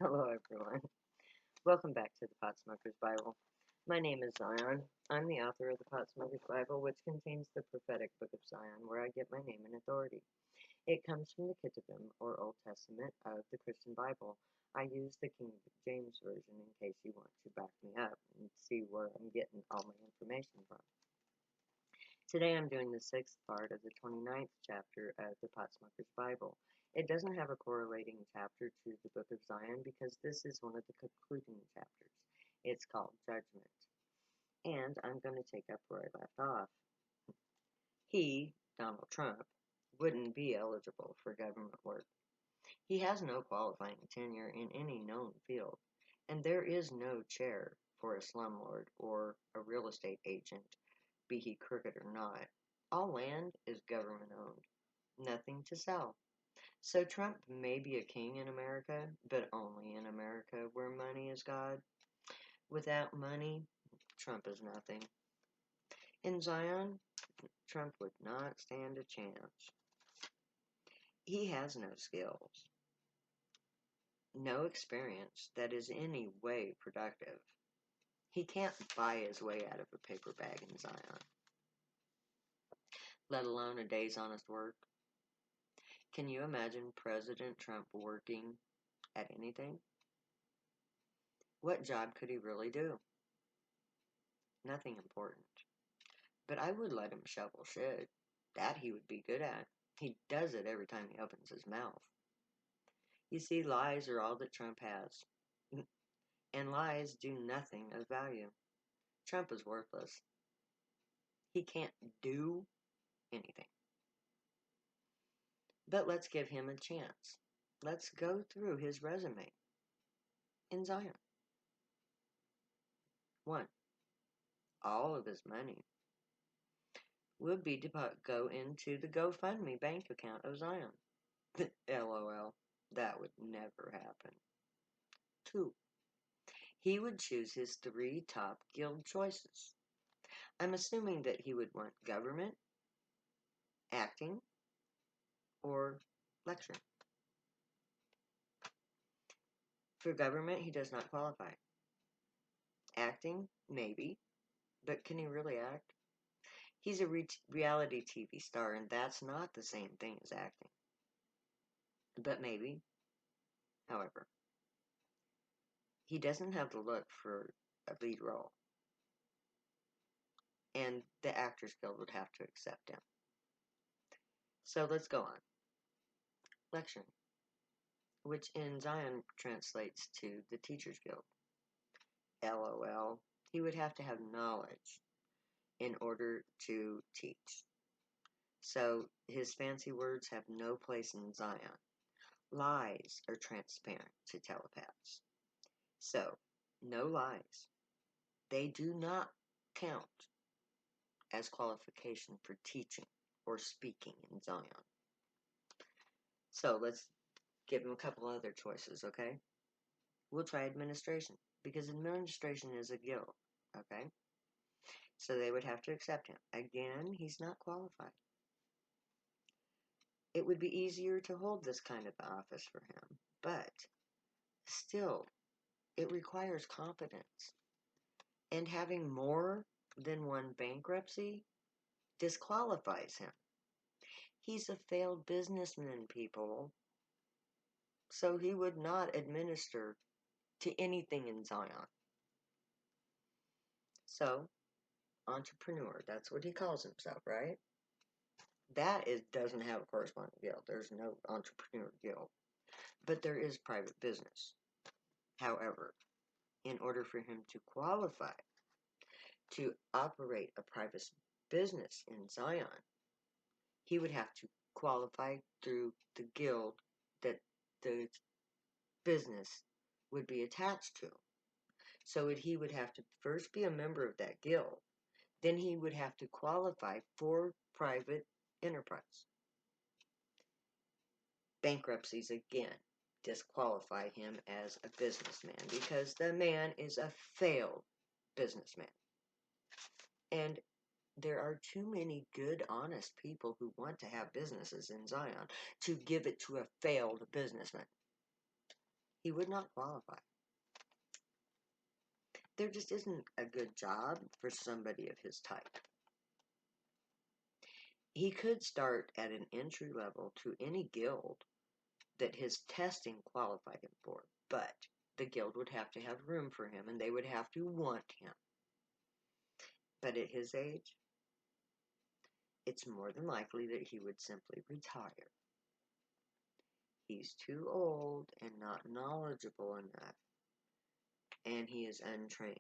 Hello, everyone. Welcome back to the Pot Smoker's Bible. My name is Zion. I'm the author of the Pot Smoker's Bible, which contains the prophetic book of Zion, where I get my name and authority. It comes from the Ketuvim, or Old Testament, of the Christian Bible. I use the King James Version in case you want to back me up and see where I'm getting all my information from. Today I'm doing the sixth part of the 29th chapter of the Pot Smoker's Bible. It doesn't have a correlating chapter to the Book of Zion because this is one of the concluding chapters. It's called Judgment. And I'm going to take up where I left off. He, Donald Trump, wouldn't be eligible for government work. He has no qualifying tenure in any known field, and there is no chair for a slumlord or a real estate agent, be he crooked or not. All land is government owned, nothing to sell. So Trump may be a king in America, but only in America where money is God. Without money, Trump is nothing. In Zion, Trump would not stand a chance. He has no skills, no experience that is any way productive. He can't buy his way out of a paper bag in Zion, let alone a day's honest work. Can you imagine President Trump working at anything? What job could he really do? Nothing important. But I would let him shovel shit. That he would be good at. He does it every time he opens his mouth. You see, lies are all that Trump has. And lies do nothing of value. Trump is worthless. He can't do anything. But let's give him a chance. Let's go through his resume in Zion. 1. All of his money would be to go into the GoFundMe bank account of Zion. LOL. That would never happen. 2. He would choose his 3 top guild choices. I'm assuming that he would want government, acting, or lecturing. For government, he does not qualify. Acting, maybe, but can he really act? He's a reality TV star, and that's not the same thing as acting. But maybe. However, he doesn't have the look for a lead role, and the Actors Guild would have to accept him. So let's go on. Lecturing, which in Zion translates to the Teachers Guild. LOL. He would have to have knowledge in order to teach. So his fancy words have no place in Zion. Lies are transparent to telepaths. So, no lies. They do not count as qualification for teaching or speaking in Zion. So let's give him a couple other choices, okay? We'll try administration, because administration is a guild, okay? So they would have to accept him. Again, he's not qualified. It would be easier to hold this kind of office for him, but still, it requires competence. And having more than one bankruptcy disqualifies him. He's a failed businessman, people. So he would not administer to anything in Zion. So, entrepreneur, that's what he calls himself, right? That doesn't have a corresponding guild. There's no entrepreneur guild. But there is private business. However, in order for him to qualify to operate a private business in Zion, he would have to qualify through the guild that the business would be attached to. So he would have to first be a member of that guild. Then he would have to qualify for private enterprise. Bankruptcies, again, disqualify him as a businessman because the man is a failed businessman. And there are too many good, honest people who want to have businesses in Zion to give it to a failed businessman. he would not qualify. There just isn't a good job for somebody of his type. He could start at an entry level to any guild that his testing qualified him for, but the guild would have to have room for him and they would have to want him. But at his age, it's more than likely that he would simply retire. He's too old and not knowledgeable enough, and he is untrained.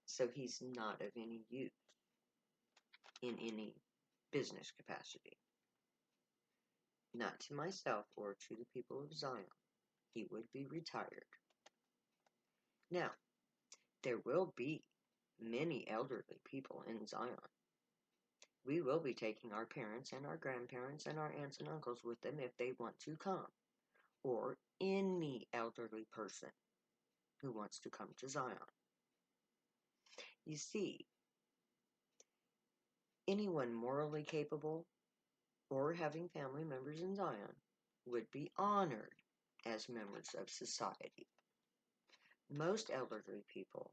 So he's not of any use in any business capacity. Not to myself or to the people of Zion. He would be retired. Now, there will be many elderly people in Zion. We will be taking our parents and our grandparents and our aunts and uncles with them if they want to come, or any elderly person who wants to come to Zion. You see, anyone morally capable or having family members in Zion would be honored as members of society. Most elderly people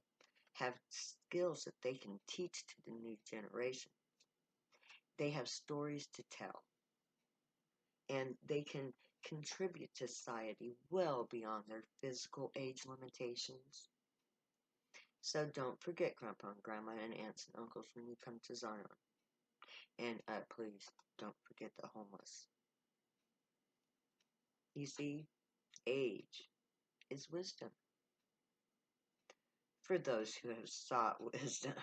have skills that they can teach to the new generation. They have stories to tell, and they can contribute to society well beyond their physical age limitations. So don't forget Grandpa and Grandma and aunts and uncles when you come to Zion. And please don't forget the homeless. You see, age is wisdom. For those who have sought wisdom.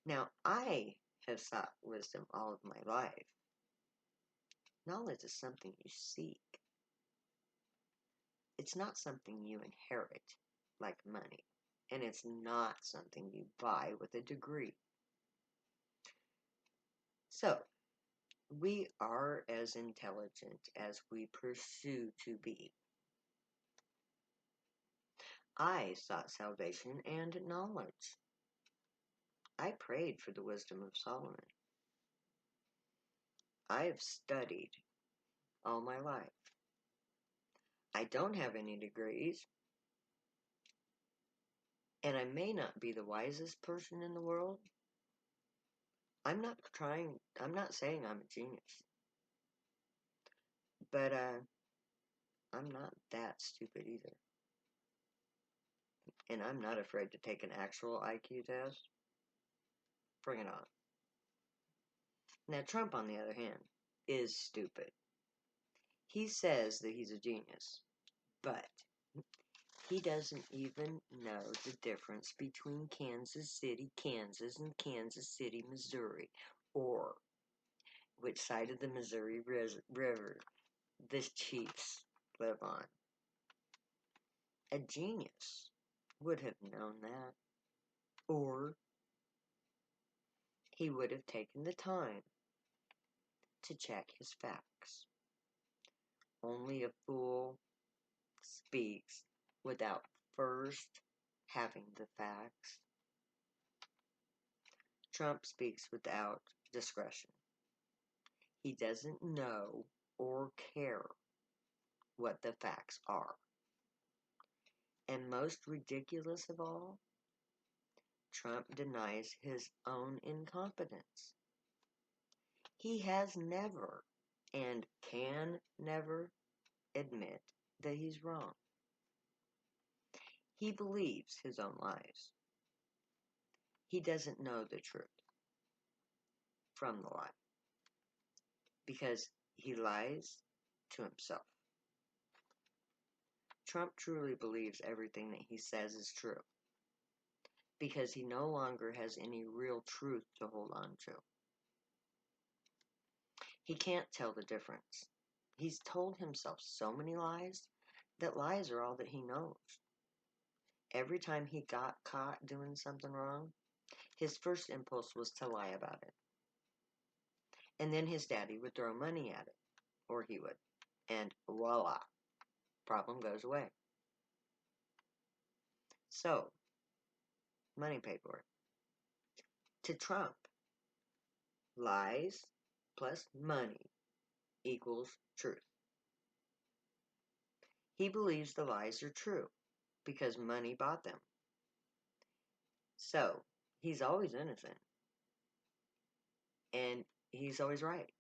Now, I have sought wisdom all of my life. Knowledge is something you seek. It's not something you inherit, like money. And it's not something you buy with a degree. So, we are as intelligent as we pursue to be. I sought salvation and knowledge. I prayed for the wisdom of Solomon. I have studied all my life. I don't have any degrees, and I may not be the wisest person in the world. I'm not saying I'm a genius, but I'm not that stupid either. And I'm not afraid to take an actual IQ test. Bring it on. Now, Trump, on the other hand, is stupid. He says that he's a genius, but he doesn't even know the difference between Kansas City, Kansas, and Kansas City, Missouri, or which side of the Missouri River the chiefs live on. A genius would have known that, or he would have taken the time to check his facts. Only a fool speaks without first having the facts. Trump speaks without discretion. He doesn't know or care what the facts are. And most ridiculous of all, Trump denies his own incompetence. He has never and can never admit that he's wrong. He believes his own lies. He doesn't know the truth from the lie because he lies to himself. Trump truly believes everything that he says is true because he no longer has any real truth to hold on to. He can't tell the difference. He's told himself so many lies that lies are all that he knows. Every time he got caught doing something wrong, his first impulse was to lie about it. And then his daddy would throw money at it, or he would. And voila, problem goes away. So, money paid for it. To Trump, lies plus money equals truth. He believes the lies are true because money bought them. So he's always innocent and he's always right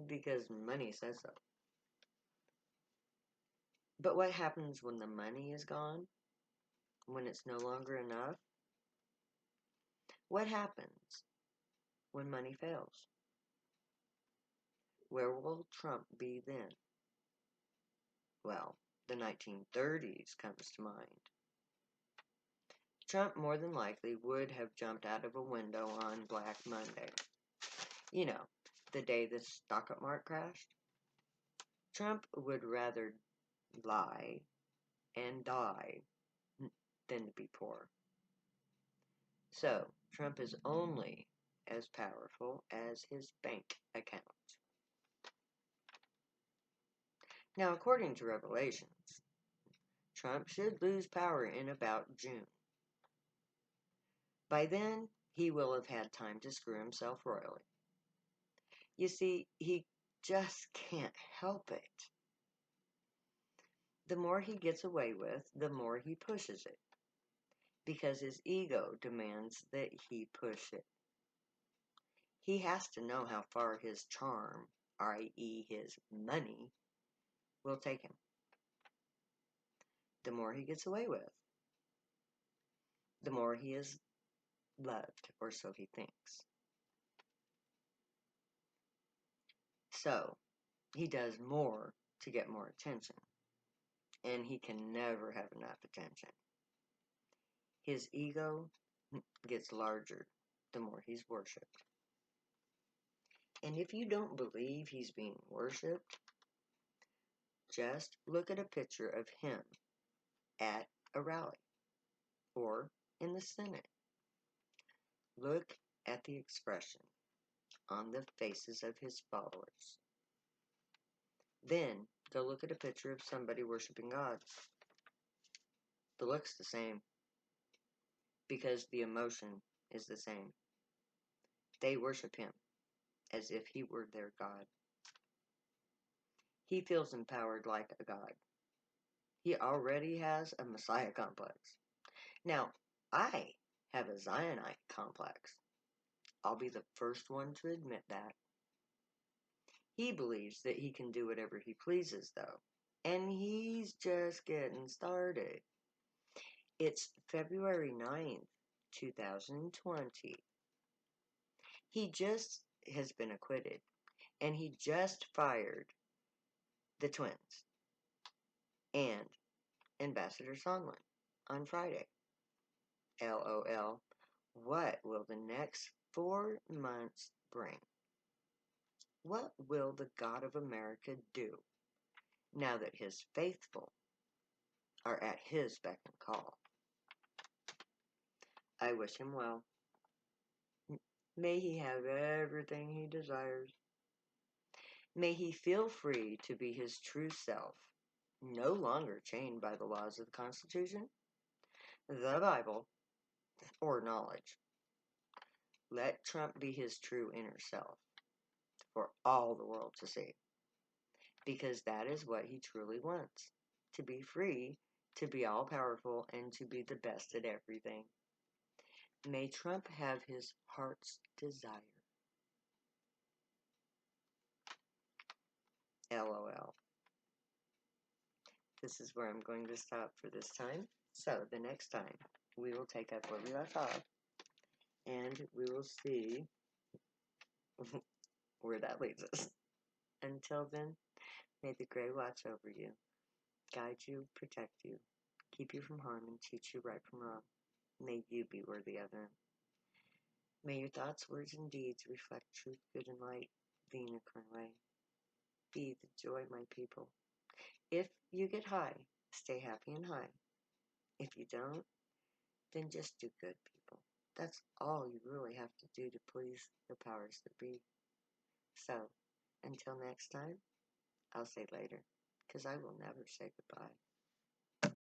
because money says so. But what happens when the money is gone? When it's no longer enough? What happens when money fails? Where will Trump be then? Well, the 1930s comes to mind. Trump more than likely would have jumped out of a window on Black Monday. You know, the day the stock market crashed. Trump would rather lie and die than to be poor. So, Trump is only as powerful as his bank account. Now, according to Revelations, Trump should lose power in about June. By then, he will have had time to screw himself royally. You see, he just can't help it. The more he gets away with, the more he pushes it, because his ego demands that he push it. He has to know how far his charm, i.e., his money, will take him. The more he gets away with, the more he is loved, or so he thinks. So, he does more to get more attention, and he can never have enough attention. His ego gets larger the more he's worshipped. And if you don't believe he's being worshipped, just look at a picture of him at a rally or in the Senate. Look at the expression on the faces of his followers. Then go look at a picture of somebody worshiping God. The look's the same because the emotion is the same. They worship him as if he were their God. He feels empowered like a god. He already has a Messiah complex. Now, I have a Zionite complex. I'll be the first one to admit that. He believes that he can do whatever he pleases, though, and he's just getting started. It's February 9th, 2020. He just has been acquitted, and he just fired the twins and Ambassador Sondland on Friday. LOL. What will the next 4 months bring? What will the God of America do now that his faithful are at his beck and call? I wish him well. May he have everything he desires. May he feel free to be his true self, no longer chained by the laws of the Constitution, the Bible, or knowledge. Let Trump be his true inner self for all the world to see, because that is what he truly wants, to be free, to be all-powerful, and to be the best at everything. May Trump have his heart's desire. LOL. This is where I'm going to stop for this time. So the next time, we will take up where we left off, and we will see where that leads us. Until then, may the Gray watch over you, guide you, protect you, keep you from harm, and teach you right from wrong. May you be worthy of them. May your thoughts, words, and deeds reflect truth, good, and light, the unicorn way. Be the joy, my people. If you get high, stay happy and high. If you don't, then just do good, people. That's all you really have to do to please the powers that be. So, until next time, I'll say later, because I will never say goodbye.